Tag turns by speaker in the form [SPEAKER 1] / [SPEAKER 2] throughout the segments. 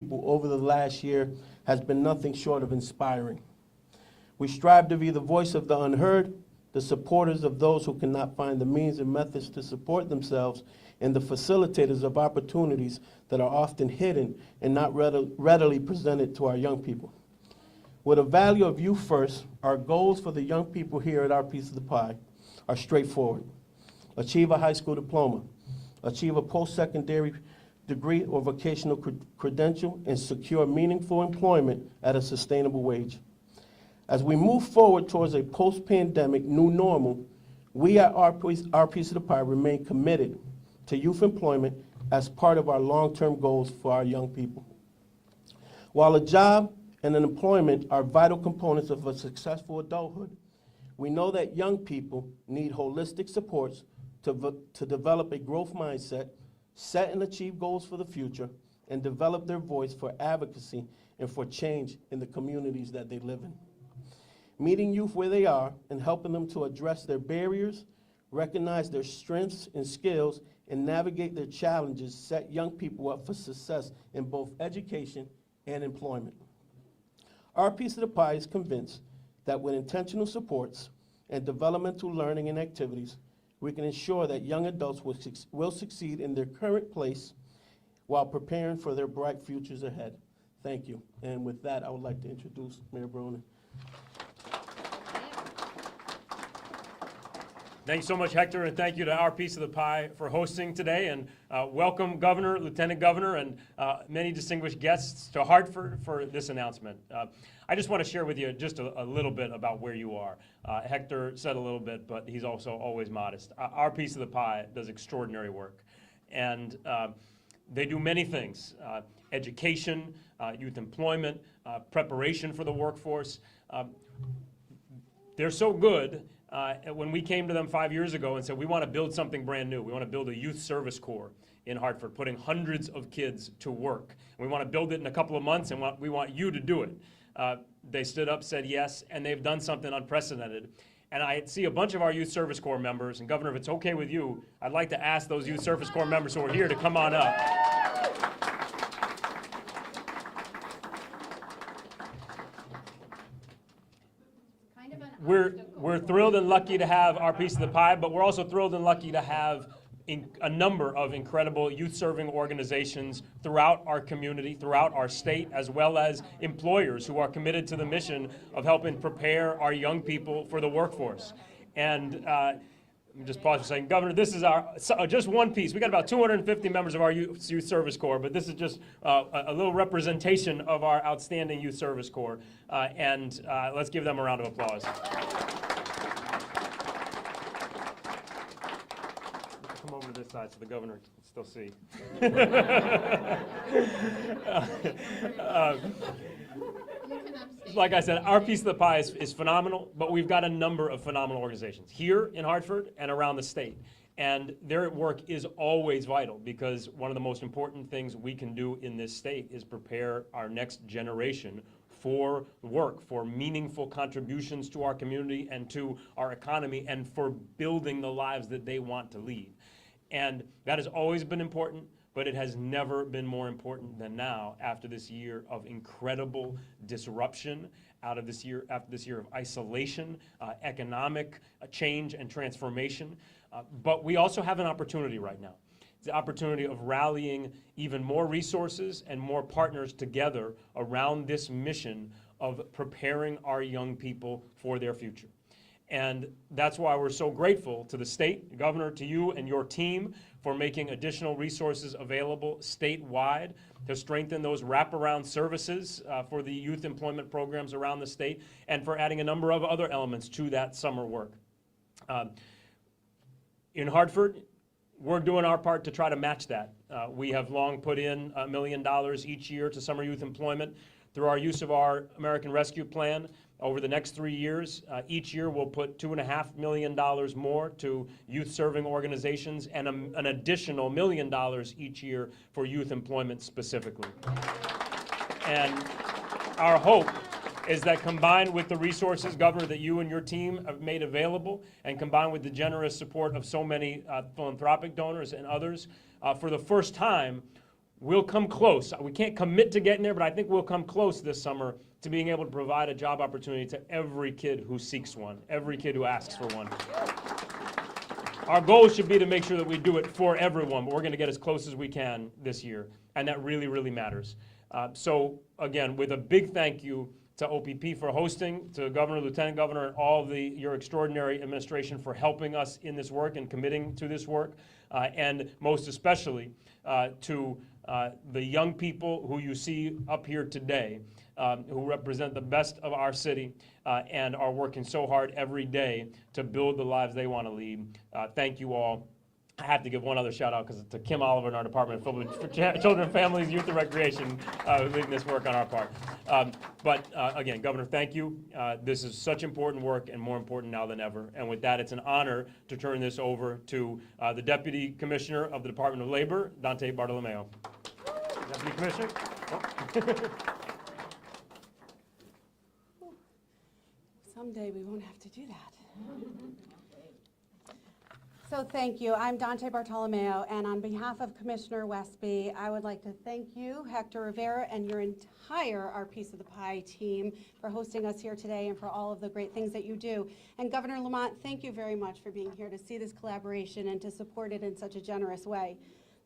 [SPEAKER 1] over the last year has been nothing short of inspiring. We strive to be the voice of the unheard, the supporters of those who cannot find the means and methods to support themselves, and the facilitators of opportunities that are often hidden and not readily presented to our young people. With a value of youth first, our goals for the young people here at Our Piece of the Pie are straightforward. Achieve a high school diploma, achieve a post-secondary degree or vocational credential, and secure meaningful employment at a sustainable wage. As we move forward towards a post-pandemic new normal, we at Our Piece of the Pie remain committed to youth employment as part of our long-term goals for our young people. While a job and an employment are vital components of a successful adulthood, we know that young people need holistic supports to develop a growth mindset, set and achieve goals for the future, and develop their voice for advocacy and for change in the communities that they live in. Meeting youth where they are and helping them to address their barriers, recognize their strengths and skills, and navigate their challenges set young people up for success in both education and employment. Our Piece of the Pie is convinced that with intentional supports and developmental learning and activities, we can ensure that young adults will succeed in their current place while preparing for their bright futures ahead. Thank you. And with that, I would like to introduce Mayor Bronin.
[SPEAKER 2] Thanks so much, Hector, and thank you to Our Piece of the Pie for hosting today. And welcome, Governor, Lieutenant Governor, and many distinguished guests to Hartford for this announcement. I just want to share with you just a little bit about where you are. Hector said a little bit, but he's also always modest. Our Piece of the Pie does extraordinary work, and they do many things: education, youth employment, preparation for the workforce. They're so good. When we came to them 5 years ago and said, we want to build something brand new. We want to build a youth service corps in Hartford, putting hundreds of kids to work. And we want to build it in a couple of months, and we want you to do it. They stood up, said yes, and they've done something unprecedented. And I see a bunch of our youth service corps members, and Governor, if it's okay with you, I'd like to ask those youth service corps members who are here to come on up. We're thrilled and lucky to have Our Piece of the Pie, but we're also thrilled and lucky to have a number of incredible youth-serving organizations throughout our community, throughout our state, as well as employers who are committed to the mission of helping prepare our young people for the workforce. And let me just pause for a second. Governor, this is just one piece. We got about 250 members of our youth service corps, but this is just a little representation of our outstanding youth service corps. And let's give them a round of applause. Come over to this side so the governor can still see. Like I said, Our Piece of the Pie is phenomenal, but we've got a number of phenomenal organizations here in Hartford and around the state. And their work is always vital, because one of the most important things we can do in this state is prepare our next generation for work, for meaningful contributions to our community and to our economy, and for building the lives that they want to lead. And that has always been important, but it has never been more important than now after this year of incredible disruption, after this year of isolation, economic change and transformation. But we also have an opportunity right now. It's the opportunity of rallying even more resources and more partners together around this mission of preparing our young people for their future. And that's why we're so grateful to the state, Governor, to you and your team for making additional resources available statewide to strengthen those wraparound services for the youth employment programs around the state, and for adding a number of other elements to that summer work. In Hartford, we're doing our part to try to match that. We have long put in $1 million each year to summer youth employment through our use of our American Rescue Plan. Over the next 3 years, each year we'll put $2.5 million more to youth-serving organizations, and an additional $1 million each year for youth employment specifically. And our hope is that, combined with the resources, Governor, that you and your team have made available, and combined with the generous support of so many philanthropic donors and others, for the first time, we'll come close. We can't commit to getting there, but I think we'll come close this summer to being able to provide a job opportunity to every kid who seeks one, every kid who asks for one. Our goal should be to make sure that we do it for everyone, but we're going to get as close as we can this year, and that really, really matters. So again, with a big thank you to OPP for hosting, to Governor, Lieutenant Governor, and all of your extraordinary administration for helping us in this work and committing to this work, and most especially to the young people who you see up here today, who represent the best of our city and are working so hard every day to build the lives they want to lead. Thank you all. I have to give one other shout out because to Kim Oliver in our Department of Children, Families, Youth, and Recreation who's leading this work on our part. But again, Governor, thank you. This is such important work and more important now than ever. And with that, it's an honor to turn this over to the Deputy Commissioner of the Department of Labor, Dante Bartolomeo. Deputy Commissioner. Oh.
[SPEAKER 3] Someday we won't have to do that. So thank you. I'm Dante Bartolomeo, and on behalf of Commissioner Westby, I would like to thank you, Hector Rivera, and your entire Our Piece of the Pie team for hosting us here today and for all of the great things that you do. And Governor Lamont, thank you very much for being here to see this collaboration and to support it in such a generous way.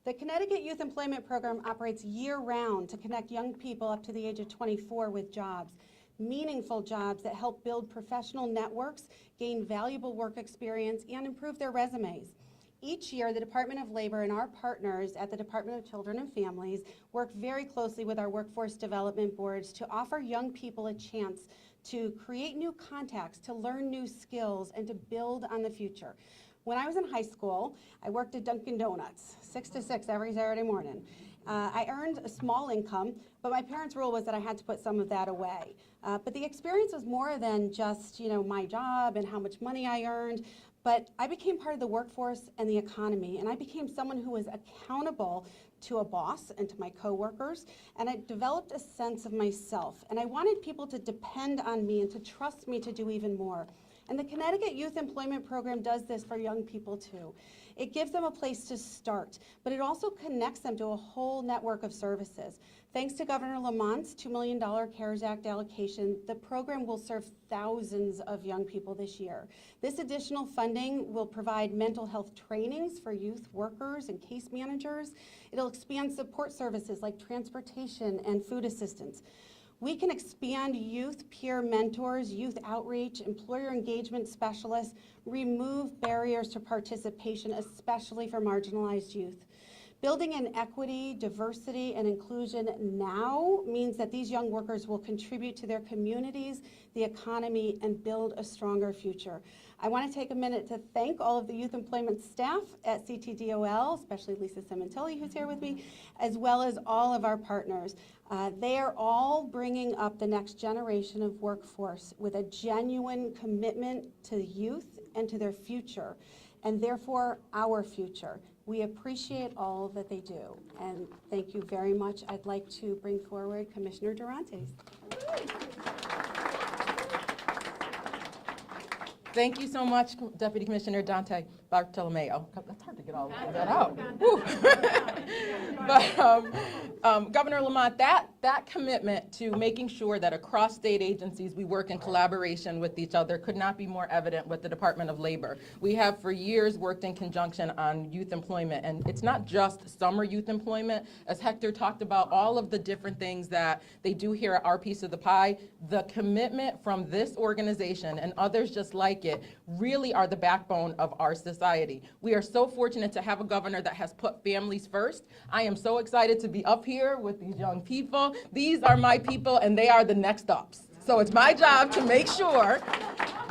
[SPEAKER 3] The Connecticut Youth Employment Program operates year-round to connect young people up to the age of 24 with jobs. Meaningful jobs that help build professional networks, gain valuable work experience, and improve their resumes. Each year, the Department of Labor and our partners at the Department of Children and Families work very closely with our workforce development boards to offer young people a chance to create new contacts, to learn new skills, and to build on the future. When I was in high school, I worked at Dunkin' Donuts, 6 to 6 every Saturday morning. I earned a small income, but my parents' rule was that I had to put some of that away. But the experience was more than just, my job and how much money I earned, but I became part of the workforce and the economy, and I became someone who was accountable to a boss and to my coworkers, and I developed a sense of myself, and I wanted people to depend on me and to trust me to do even more. And the Connecticut Youth Employment Program does this for young people too. It gives them a place to start, but it also connects them to a whole network of services. Thanks to Governor Lamont's $2 million CARES Act allocation, the program will serve thousands of young people this year. This additional funding will provide mental health trainings for youth workers and case managers. It'll expand support services like transportation and food assistance. We can expand youth peer mentors, youth outreach, employer engagement specialists, remove barriers to participation, especially for marginalized youth. Building in equity, diversity, and inclusion now means that these young workers will contribute to their communities, the economy, and build a stronger future. I want to take a minute to thank all of the youth employment staff at CTDOL, especially Lisa Simontelli, who's here with me, as well as all of our partners. They are all bringing up the next generation of workforce with a genuine commitment to youth and to their future, and therefore our future. We appreciate all that they do, and thank you very much. I'd like to bring forward Commissioner Durantes.
[SPEAKER 4] Thank you so much, Deputy Commissioner Dante Bartolomeo. That's hard to get all of that out. But Governor Lamont, that commitment to making sure that across state agencies we work in collaboration with each other could not be more evident with the Department of Labor. We have for years worked in conjunction on youth employment, and it's not just summer youth employment. As Hector talked about, all of the different things that they do here at Our Piece of the Pie, the commitment from this organization and others just like it really are the backbone of our society. We are so fortunate to have a governor that has put families first. I am so excited to be up here with these young people. These are my people and they are the next ups. So it's my job to make sure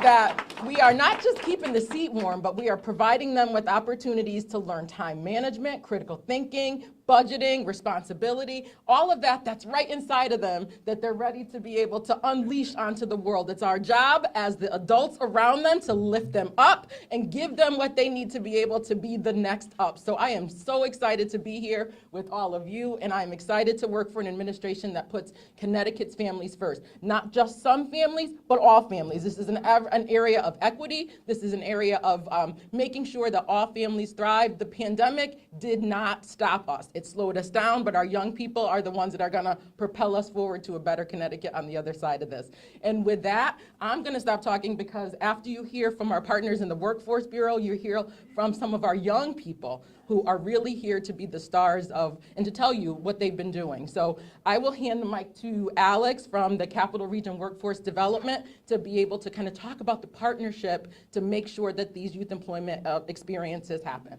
[SPEAKER 4] that we are not just keeping the seat warm, but we are providing them with opportunities to learn time management, critical thinking, budgeting, responsibility, all of that's right inside of them that they're ready to be able to unleash onto the world. It's our job as the adults around them to lift them up and give them what they need to be able to be the next up. So I am so excited to be here with all of you, and I'm excited to work for an administration that puts Connecticut's families first. Not just some families, but all families. This is an area of equity. This is an area of making sure that all families thrive. The pandemic did not stop us. It slowed us down, but our young people are the ones that are gonna propel us forward to a better Connecticut on the other side of this. And with that, I'm gonna stop talking because after you hear from our partners in the Workforce Bureau, you hear from some of our young people who are really here to be the stars of, and to tell you what they've been doing. So I will hand the mic to Alex from the Capital Region Workforce Development to be able to kind of talk about the partnership to make sure that these youth employment experiences happen.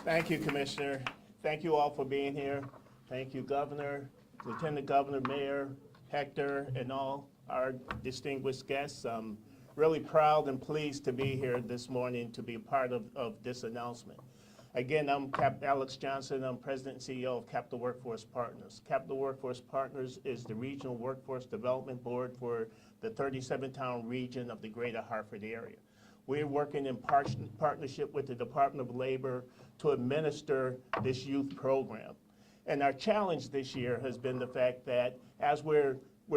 [SPEAKER 1] Thank you, Commissioner. Thank you all for being here. Thank you, Governor, Lieutenant Governor, Mayor, Hector, and all our distinguished guests. I'm really proud and pleased to be here this morning to be a part of this announcement. Again, I'm Alex Johnson. I'm President and CEO of Capital Workforce Partners. Capital Workforce Partners is the Regional Workforce Development Board for the 37-town region of the Greater Hartford area. We're working in partnership with the Department of Labor to administer this youth program. And our challenge this year has been the fact that as we're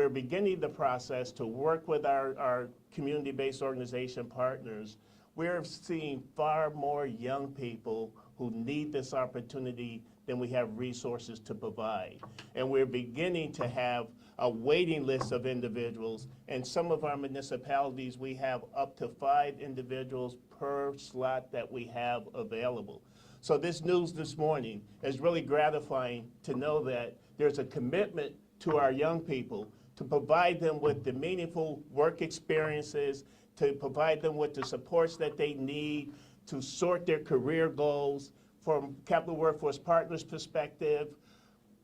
[SPEAKER 1] beginning the process to work with our community-based organization partners, we're seeing far more young people who need this opportunity than we have resources to provide. And we're beginning to have a waiting list of individuals. In some of our municipalities, we have up to 5 individuals per slot that we have available. So this news this morning is really gratifying to know that there's a commitment to our young people to provide them with the meaningful work experiences, to provide them with the supports that they need to sort their career goals. From Capital Workforce Partners perspective,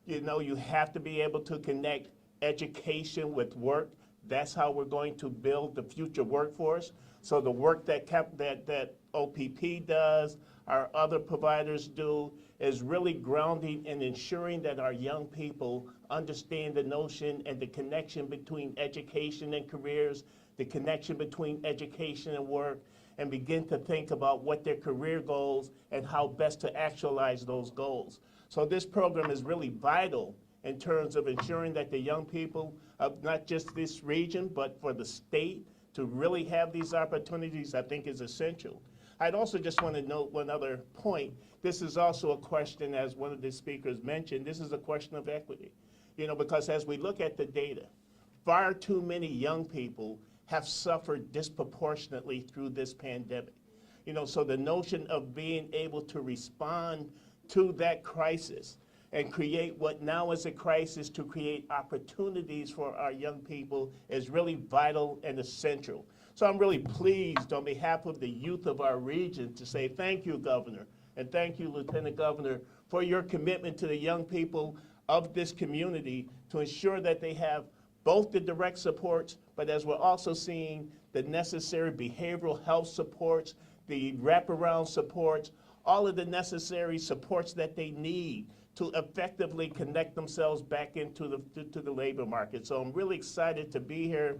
[SPEAKER 1] you know, you have to be able to connect education with work. That's how we're going to build the future workforce. So the work that OPP does, our other providers do, is really grounding and ensuring that our young people understand the notion and the connection between education and careers, the connection between education and work, and begin to think about what their career goals and how best to actualize those goals. So this program is really vital in terms of ensuring that the young people of not just this region, but for the state to really have these opportunities, I think is essential. I'd also just want to note one other point. This is also a question, as one of the speakers mentioned, this is a question of equity. You know, because as we look at the data, far too many young people have suffered disproportionately through this pandemic. You know, so the notion of being able to respond to that crisis and create what now is a crisis to create opportunities for our young people is really vital and essential. So I'm really pleased on behalf of the youth of our region to say thank you, Governor, and thank you, Lieutenant Governor, for your commitment to the young people of this community to ensure that they have both the direct supports, but as we're also seeing the necessary behavioral health supports, the wraparound supports, all of the necessary supports that they need to effectively connect themselves back into the labor market. So I'm really excited to be here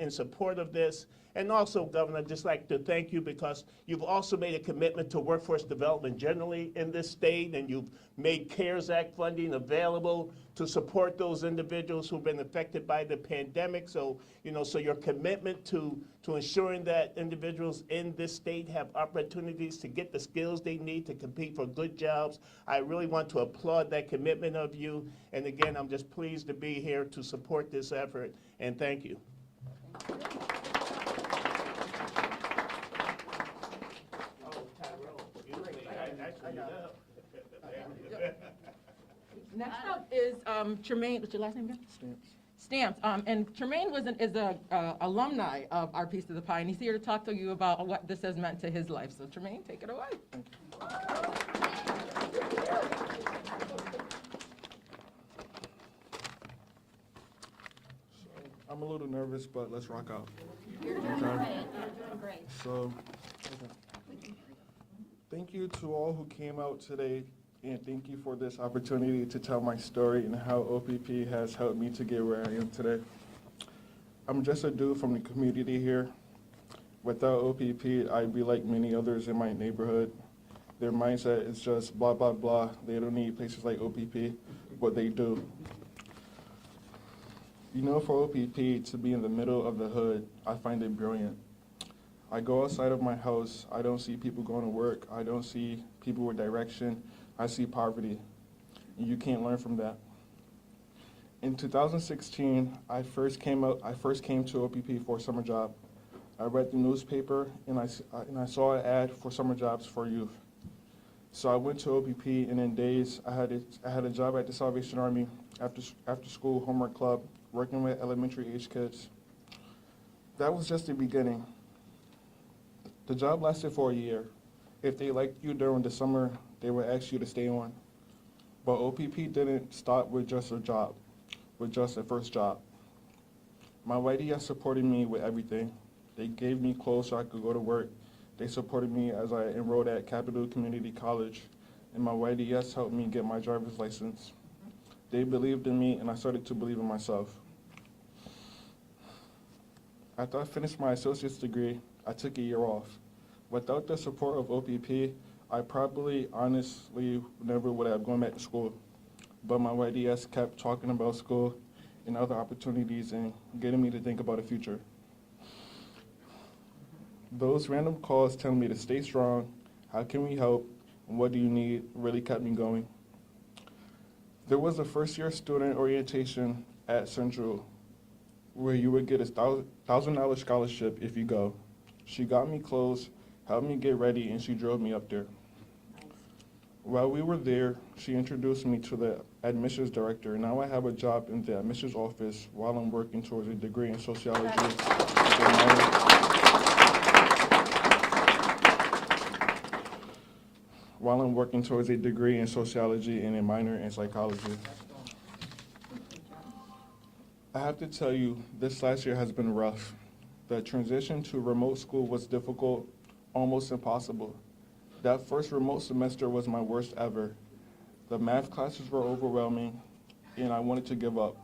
[SPEAKER 1] in support of this. And also, Governor, I'd just like to thank you because you've also made a commitment to workforce development generally in this state, and you've made CARES Act funding available to support those individuals who've been affected by the pandemic. So, you know, so your commitment to ensuring that individuals in this state have opportunities to get the skills they need to compete for good jobs, I really want to applaud that commitment of you. And again, I'm just pleased to be here to support this effort, and thank you.
[SPEAKER 4] Next up is Tremaine. What's your last name again? Stamps. And Tremaine is a alumni of our Piece of the Pie, and he's here to talk to you about what this has meant to his life. So Tremaine, take it away.
[SPEAKER 5] I'm a little nervous, but let's rock out.
[SPEAKER 6] You're doing great. You're doing great.
[SPEAKER 5] So, thank you to all who came out today, and thank you for this opportunity to tell my story and how OPP has helped me to get where I am today. I'm just a dude from the community here. Without OPP, I'd be like many others in my neighborhood. Their mindset is just blah, blah, blah. They don't need places like OPP, but they do. You know, for OPP to be in the middle of the hood, I find it brilliant. I go outside of my house, I don't see people going to work, I don't see people with direction, I see poverty. And you can't learn from that. In 2016, I first came to OPP for a summer job. I read the newspaper and I saw an ad for summer jobs for youth. So I went to OPP, and in days I had a job at the Salvation Army after school homework club, working with elementary age kids. That was just the beginning. The job lasted for a year. If they liked you during the summer, they would ask you to stay on. But OPP didn't stop with just a job, with just a first job. My YDS supported me with everything. They gave me clothes so I could go to work. They supported me as I enrolled at Capital Community College, and my YDS helped me get my driver's license. They believed in me, and I started to believe in myself. After I finished my associate's degree, I took a year off. Without the support of OPP, I probably honestly never would have gone back to school. But my YDS kept talking about school and other opportunities and getting me to think about the future. Those random calls telling me to stay strong, how can we help, and what do you need really kept me going. There was a first-year student orientation at Central where you would get a $1,000 scholarship if you go. She got me clothes, helped me get ready, and she drove me up there. While we were there, she introduced me to the admissions director. Now I have a job in the admissions office while I'm working towards a degree in sociology. And a minor in psychology. I have to tell you, this last year has been rough. The transition to remote school was difficult, almost impossible. That first remote semester was my worst ever. The math classes were overwhelming, and I wanted to give up.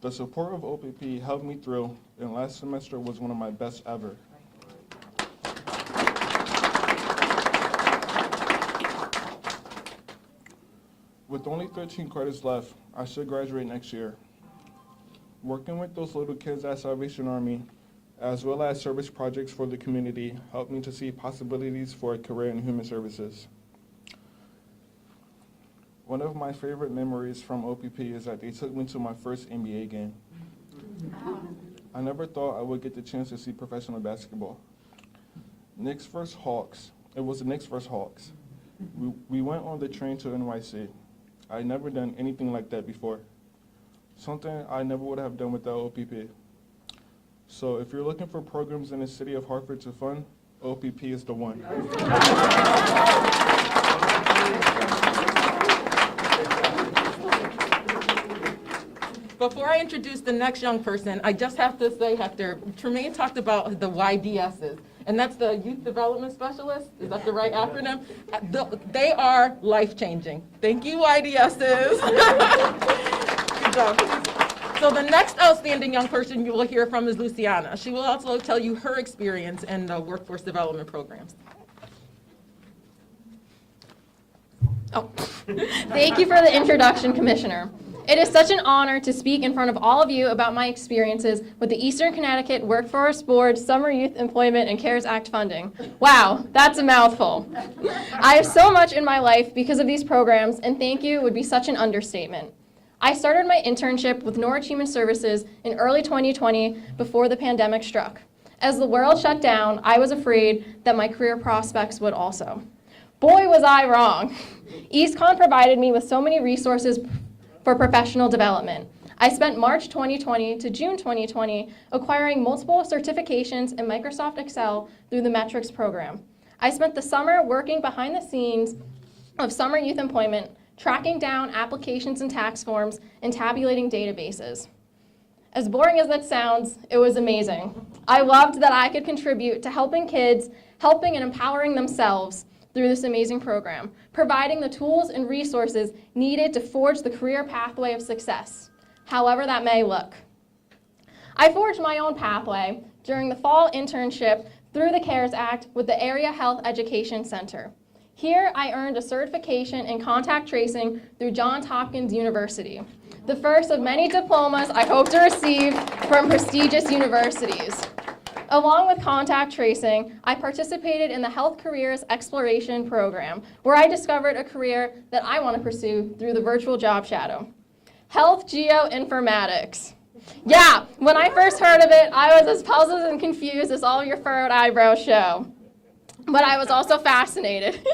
[SPEAKER 5] The support of OPP helped me through, and last semester was one of my best ever. With only 13 credits left, I should graduate next year. Working with those little kids at Salvation Army, as well as service projects for the community, helped me to see possibilities for a career in human services. One of my favorite memories from OPP is that they took me to my first NBA game. I never thought I would get the chance to see professional basketball. Knicks vs. Hawks. It was the Knicks vs. Hawks. We went on the train to NYC. I'd never done anything like that before. Something I never would have done without OPP. So if you're looking for programs in the city of Hartford to fund, OPP is the one.
[SPEAKER 4] Before I introduce the next young person, I just have to say, Hector, Tremaine talked about the YDSs, and that's the Youth Development Specialist. Is that the right acronym? They are life-changing. Thank you, YDSs. Good job. So the next outstanding young person you will hear from is Luciana. She will also tell you her experience in the workforce development programs.
[SPEAKER 7] Oh, thank you for the introduction, Commissioner. It is such an honor to speak in front of all of you about my experiences with the Eastern Connecticut Workforce Board Summer Youth Employment and CARES Act funding. Wow, that's a mouthful. I have so much in my life because of these programs, and thank you would be such an understatement. I started my internship with Norwich Human Services in early 2020 before the pandemic struck. As the world shut down, I was afraid that my career prospects would also. Boy, was I wrong. EastCon provided me with so many resources for professional development. I spent March 2020 to June 2020 acquiring multiple certifications in Microsoft Excel through the Metrics program. I spent the summer working behind the scenes of summer youth employment, tracking down applications and tax forms, and tabulating databases. As boring as that sounds, it was amazing. I loved that I could contribute to helping kids, helping and empowering themselves through this amazing program, providing the tools and resources needed to forge the career pathway of success, however that may look. I forged my own pathway during the fall internship through the CARES Act with the Area Health Education Center. Here, I earned a certification in contact tracing through Johns Hopkins University, the first of many diplomas I hope to receive from prestigious universities. Along with contact tracing, I participated in the Health Careers Exploration Program, where I discovered a career that I want to pursue through the virtual job shadow. Health Geoinformatics. Yeah, when I first heard of it, I was as puzzled and confused as all your furrowed eyebrows show. But I was also fascinated.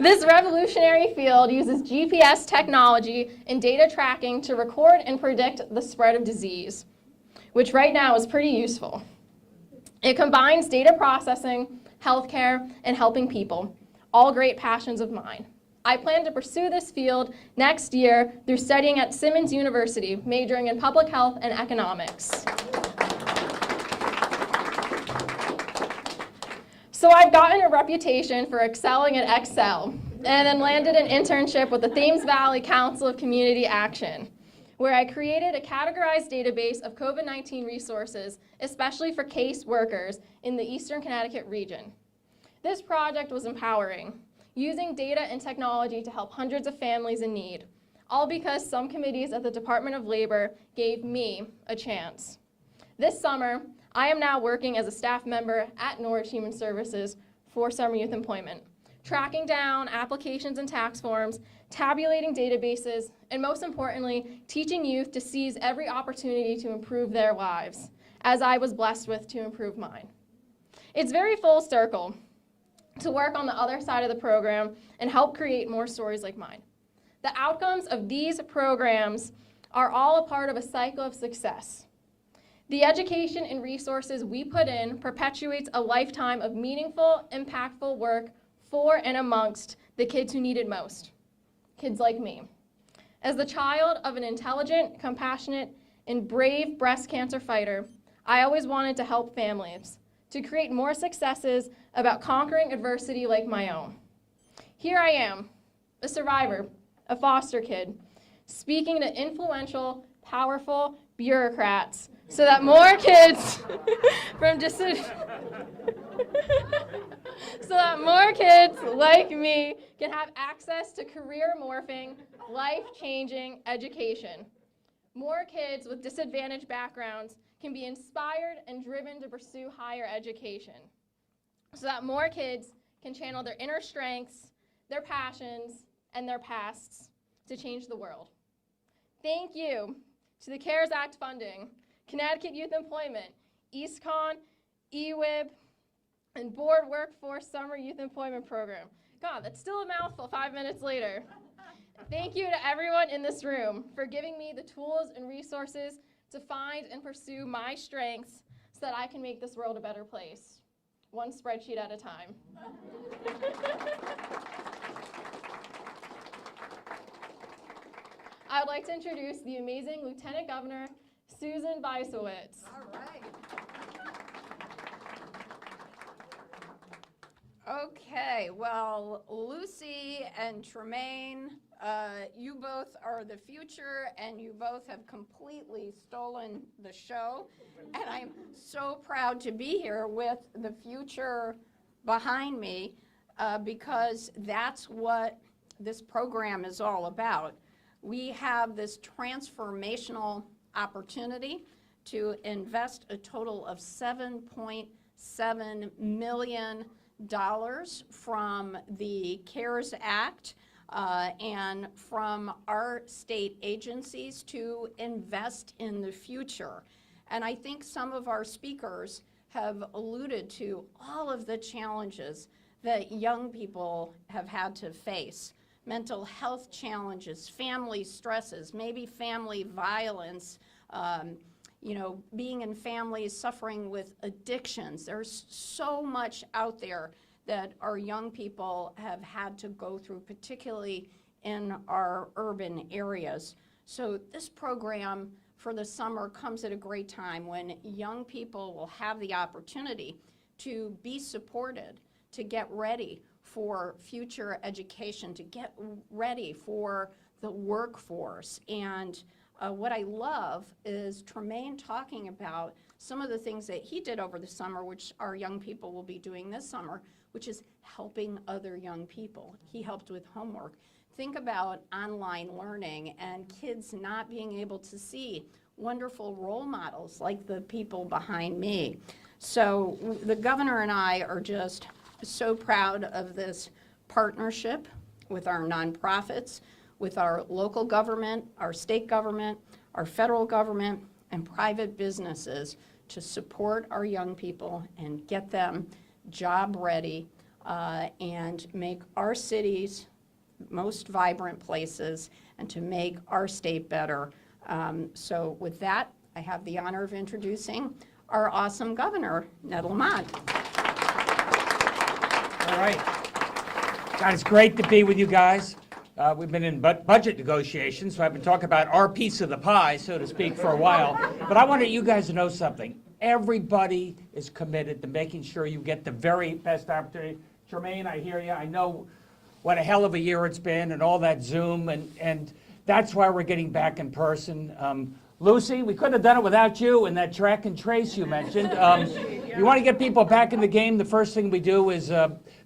[SPEAKER 7] This revolutionary field uses GPS technology and data tracking to record and predict the spread of disease, which right now is pretty useful. It combines data processing, healthcare, and helping people, all great passions of mine. I plan to pursue this field next year through studying at Simmons University, majoring in public health and economics. So I've gotten a reputation for excelling at Excel, and then landed an internship with the Thames Valley Council of Community Action, where I created a categorized database of COVID-19 resources, especially for case workers in the Eastern Connecticut region. This project was empowering, using data and technology to help hundreds of families in need, all because some committees at the Department of Labor gave me a chance. This summer, I am now working as a staff member at Norwich Human Services for summer youth employment, tracking down applications and tax forms, tabulating databases, and most importantly, teaching youth to seize every opportunity to improve their lives, as I was blessed with to improve mine. It's very full circle to work on the other side of the program and help create more stories like mine. The outcomes of these programs are all a part of a cycle of success. The education and resources we put in perpetuates a lifetime of meaningful, impactful work for and amongst the kids who need it most, kids like me. As the child of an intelligent, compassionate, and brave breast cancer fighter, I always wanted to help families, to create more successes about conquering adversity like my own. Here I am, a survivor, a foster kid, speaking to influential, powerful bureaucrats so that more kids so that more kids like me can have access to career-morphing, life-changing education. More kids with disadvantaged backgrounds can be inspired and driven to pursue higher education, so that more kids can channel their inner strengths, their passions, and their pasts to change the world. Thank you to the CARES Act funding, Connecticut Youth Employment, EastCon, EWIB, and Board Workforce Summer Youth Employment Program. God, that's still a mouthful 5 minutes later. Thank you to everyone in this room for giving me the tools and resources to find and pursue my strengths so that I can make this world a better place, one spreadsheet at a time. I would like to introduce the amazing Lieutenant Governor, Susan Beisowitz.
[SPEAKER 8] All right. Okay, well, Lucy and Tremaine, you both are the future, and you both have completely stolen the show. And I'm so proud to be here with the future behind me, because that's what this program is all about. We have this transformational opportunity to invest a total of $7.7 million from the CARES Act and from our state agencies to invest in the future. And I think some of our speakers have alluded to all of the challenges that young people have had to face. Mental health challenges, family stresses, maybe family violence, being in families suffering with addictions. There's so much out there that our young people have had to go through, particularly in our urban areas. So this program for the summer comes at a great time when young people will have the opportunity to be supported, to get ready for future education, to get ready for the workforce. And what I love is Tremaine talking about some of the things that he did over the summer, which our young people will be doing this summer, which is helping other young people. He helped with homework. Think about online learning and kids not being able to see wonderful role models like the people behind me. So the governor and I are just so proud of this partnership with our nonprofits, with our local government, our state government, our federal government, and private businesses to support our young people and get them job ready and make our cities most vibrant places and to make our state better. So with that, I have the honor of introducing our awesome governor, Ned Lamont.
[SPEAKER 9] All right. God, it's great to be with you guys. We've been in budget negotiations, so I've been talking about our piece of the pie, so to speak, for a while. But I wanted you guys to know something. Everybody is committed to making sure you get the very best opportunity. Jermaine, I hear you. I know what a hell of a year it's been and all that Zoom, and that's why we're getting back in person. Lucy, we couldn't have done it without you and that track and trace you mentioned. You want to get people back in the game, the first thing we do is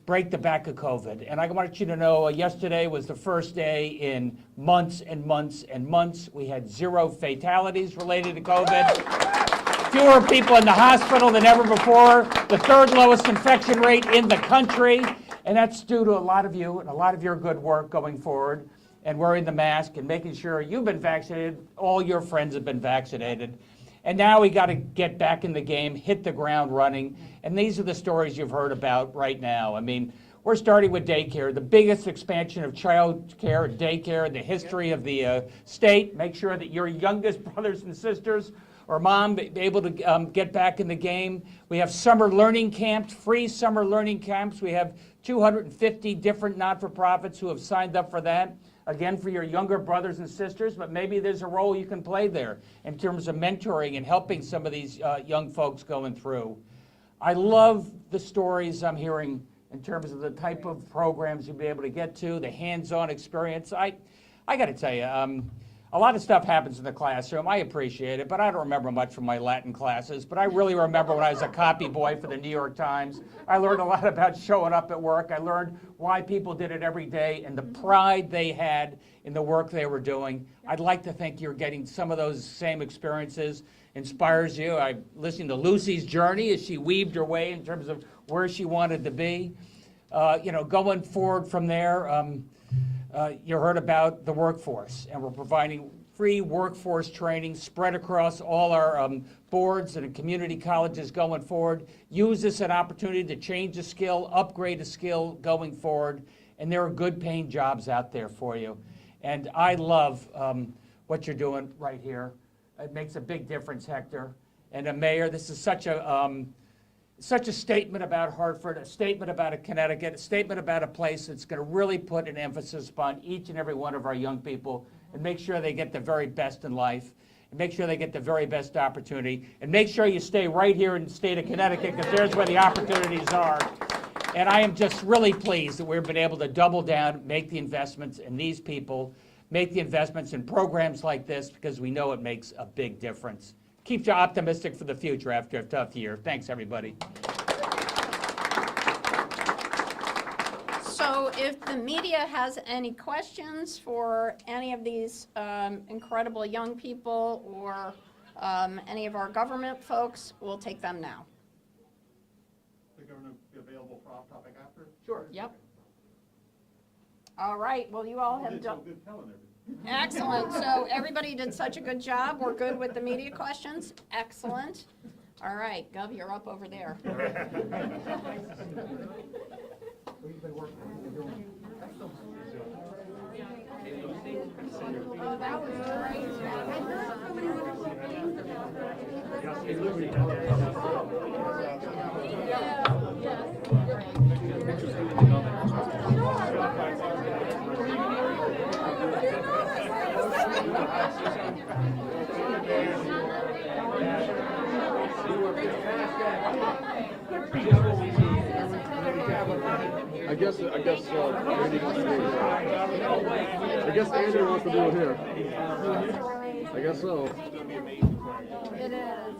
[SPEAKER 9] break the back of COVID. And I want you to know yesterday was the first day in months and months and months. We had 0 fatalities related to COVID. Fewer people in the hospital than ever before. The 3rd lowest infection rate in the country. And that's due to a lot of you and a lot of your good work going forward and wearing the mask and making sure you've been vaccinated, all your friends have been vaccinated. And now we got to get back in the game, hit the ground running. And these are the stories you've heard about right now. I mean, we're starting with daycare, the biggest expansion of child care and daycare in the history of the state. Make sure that your youngest brothers and sisters or mom be able to get back in the game. We have summer learning camps, free summer learning camps. We have 250 different not-for-profits who have signed up for that. Again, for your younger brothers and sisters, but maybe there's a role you can play there in terms of mentoring and helping some of these young folks going through. I love the stories I'm hearing in terms of the type of programs you'll be able to get to, the hands-on experience. I got to tell you, a lot of stuff happens in the classroom. I appreciate it, but I don't remember much from my Latin classes. But I really remember when I was a copy boy for the New York Times. I learned a lot about showing up at work. I learned why people did it every day and the pride they had in the work they were doing. I'd like to think you're getting some of those same experiences, inspires you. I'm listening to Lucy's journey as she weaved her way in terms of where she wanted to be. Going forward from there, you heard about the workforce, and we're providing free workforce training spread across all our boards and community colleges going forward. Use this as an opportunity to change a skill, upgrade a skill going forward, and there are good paying jobs out there for you. And I love what you're doing right here. It makes a big difference, Hector. And Mayor, this is such a statement about Hartford, a statement about Connecticut, a statement about a place that's going to really put an emphasis upon each and every one of our young people and make sure they get the very best in life, and make sure they get the very best opportunity, and make sure you stay right here in the state of Connecticut because there's where the opportunities are. And I am just really pleased that we've been able to double down, make the investments in these people, make the investments in programs like this because we know it makes a big difference. Keeps you optimistic for the future after a tough year. Thanks, everybody.
[SPEAKER 8] So if the media has any questions for any of these incredible young people or any of our government folks, we'll take them now.
[SPEAKER 5] The governor be available for off-topic after?
[SPEAKER 9] Sure.
[SPEAKER 8] Yep. All right, well, you all have done. Excellent. So everybody did such a good job. We're good with the media questions. Excellent. All right, Gov, you're up over there. Oh, that was
[SPEAKER 10] I guess Andrew wants to do it here. I guess so.
[SPEAKER 8] It is.